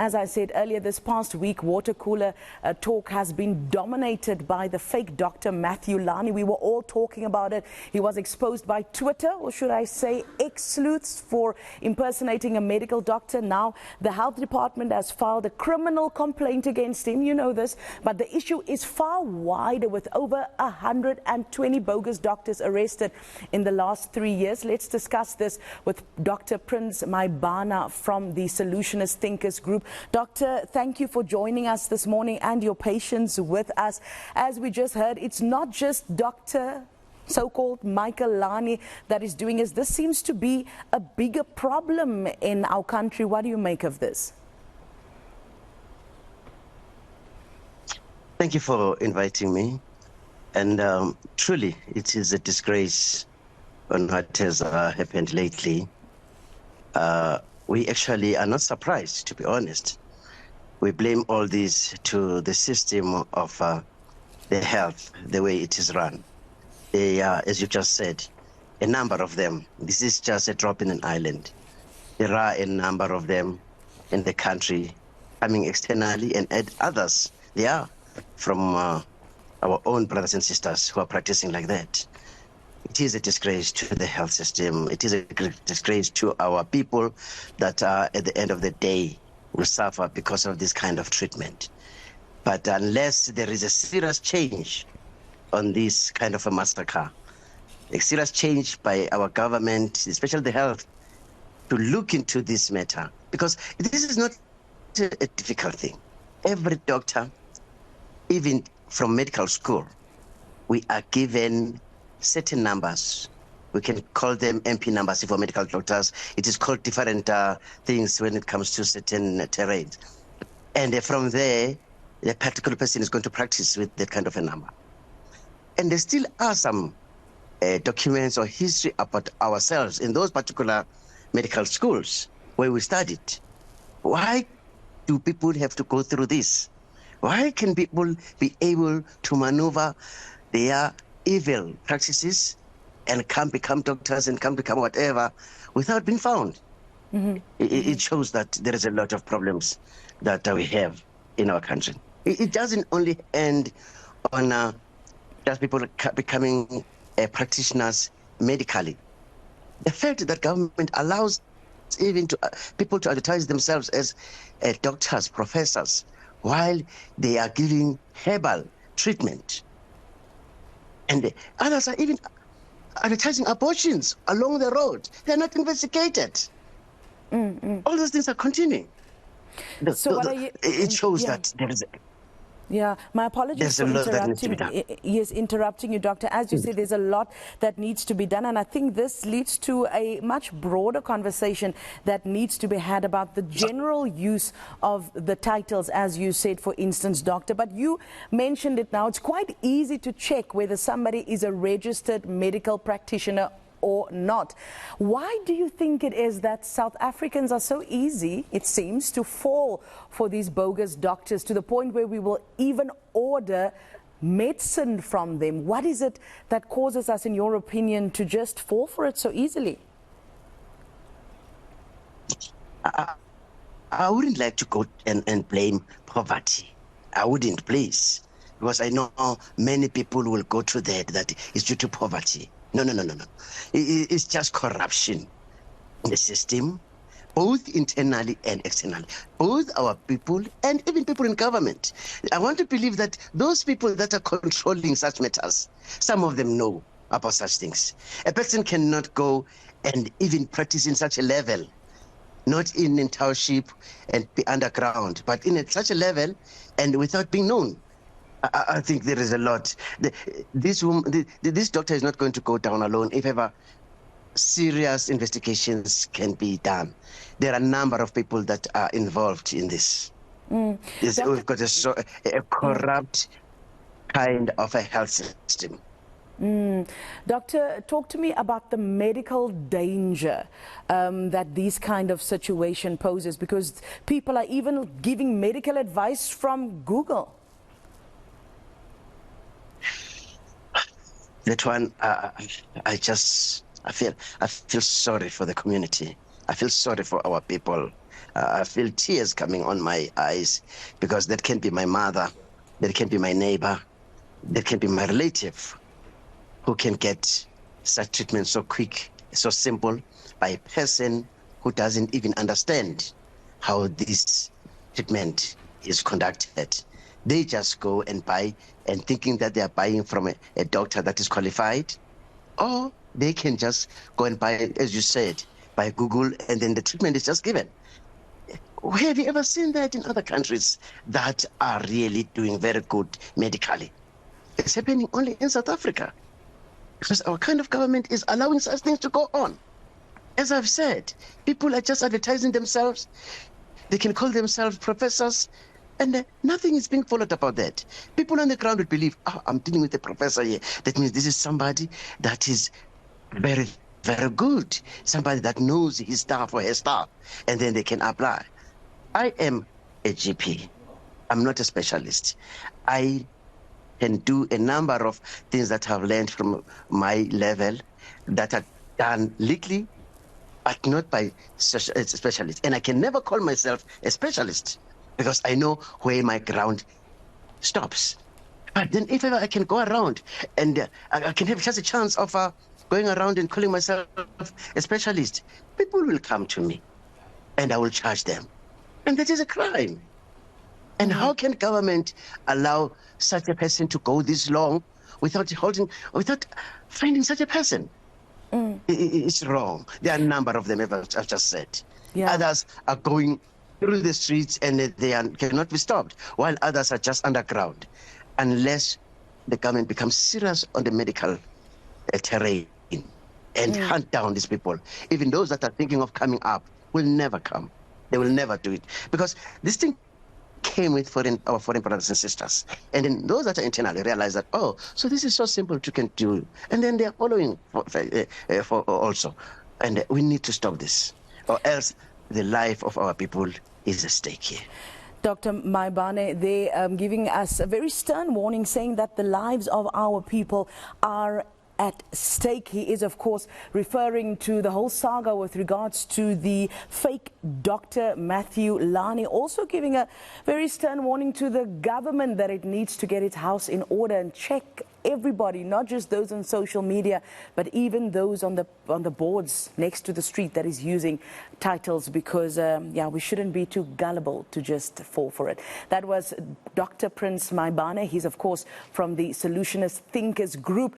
As I said earlier, this past week, water cooler talk has been dominated by the fake Dr. Matthew Lani. We were all talking about it. He was exposed by Twitter, or should I say ex-sleuths, for impersonating a medical doctor. Now, the health department has filed a criminal complaint against him. You know this. But the issue is far wider, with over 120 bogus doctors arrested in the last 3 years. Let's discuss this with Dr. Prince Maebane from the Solutionist Thinkers Group. Doctor, thank you for joining us this morning and your patience with us. As we just heard, it's not just Dr. so-called Matthew Lani that is doing this. This seems to be a bigger problem in our country. What do you make of this? Thank you for inviting me. And truly, it is a disgrace on what has happened lately. We actually are not surprised, to be honest. We blame all this to the system of the health, the way it is run. They are, as you just said, a number of them. This is just a drop in an island. There are a number of them in the country coming externally, and others, they are from our own brothers and sisters who are practicing like that. It is a disgrace to the health system. It is a disgrace to our people that at the end of the day will suffer because of this kind of treatment. But unless there is a serious change on this kind of a massacre, a serious change by our government, especially the health, to look into this matter, because this is not a difficult thing. Every doctor, even from medical school, we are given certain numbers. We can call them MP numbers for medical doctors. It is called different things when it comes to certain terrains. And from there, the particular person is going to practice with that kind of a number. And there still are some documents or history about ourselves in those particular medical schools where we studied. Why do people have to go through this? Why can people be able to maneuver their evil practices and can become doctors and can become whatever without being found? Mm-hmm. It shows that there is a lot of problems that we have in our country. It doesn't only end on just people becoming practitioners medically. The fact that government allows even to people to advertise themselves as doctors, professors, while they are giving herbal treatment. And others are even advertising abortions along the road. They're not investigated. All those things are continuing. So what are you, it shows that there is my apologies for interrupting you, Doctor. As you said, there's a lot that needs to be done, and I think this leads to a much broader conversation that needs to be had about the general use of the titles, as you said, for instance, Doctor. But you mentioned it now. It's quite easy to check whether somebody is a registered medical practitioner or not. Why do you think it is that South Africans are so easy, it seems, to fall for these bogus doctors, to the point where we will even order medicine from them? What is it that causes us, in your opinion, to just fall for it so easily? I wouldn't like to go and blame poverty. I wouldn't, please, because I know many people will go to that it's due to poverty. No. It's just corruption in the system, both internally and externally, both our people and even people in government. I want to believe that those people that are controlling such matters, some of them know about such things. A person cannot go and even practice in such a level, not in township and be underground, but in such a level and without being known. I think there is a lot. This doctor is not going to go down alone if ever serious investigations can be done. There are a number of people that are involved in this. We've got a corrupt kind of a health system. Doctor, talk to me about the medical danger that these kind of situation poses, because people are even giving medical advice from Google. That one, I feel sorry for the community. I feel sorry for our people. I feel tears coming on my eyes, because that can be my mother, that can be my neighbor, that can be my relative, who can get such treatment so quick, so simple, by a person who doesn't even understand how this treatment is conducted. They just go and buy, and thinking that they are buying from a doctor that is qualified, or they can just go and buy, as you said, by Google, and then the treatment is just given. Have you ever seen that in other countries that are really doing very good medically? It's happening only in South Africa, because our kind of government is allowing such things to go on. As I've said, people are just advertising themselves. They can call themselves professors, and nothing is being followed about that. People on the ground would believe, oh, I'm dealing with a professor here. That means this is somebody that is very, very good, somebody that knows his stuff or her stuff, and then they can apply. I am a GP. I'm not a specialist. I can do a number of things that I've learned from my level that are done legally, but not by specialists. And I can never call myself a specialist, because I know where my ground stops. But then if ever I can go around and I can have just a chance of going around and calling myself a specialist, people will come to me and I will charge them. And that is a crime. And how can government allow such a person to go this long without finding such a person? It's wrong. There are a number of them, as I've just said. Yeah. Others are going through the streets and they cannot be stopped, while others are just underground, unless the government becomes serious on the medical terrain and hunt down these people. Even those that are thinking of coming up will never come. They will never do it, because this thing came with our foreign brothers and sisters. And then those that are internally realize that, oh, so this is so simple to can do. And then they are following for also. And we need to stop this, or else the life of our people is at stake here. Dr. Maebane, they're giving us a very stern warning, saying that the lives of our people are at stake. He is, of course, referring to the whole saga with regards to the fake Dr. Matthew Lani, also giving a very stern warning to the government that it needs to get its house in order and check everybody, not just those on social media, but even those on the boards next to the street that is using titles, because yeah, we shouldn't be too gullible to just fall for it. That was Dr. Prince Maebane. He's, of course, from the Solutionist Thinkers Group.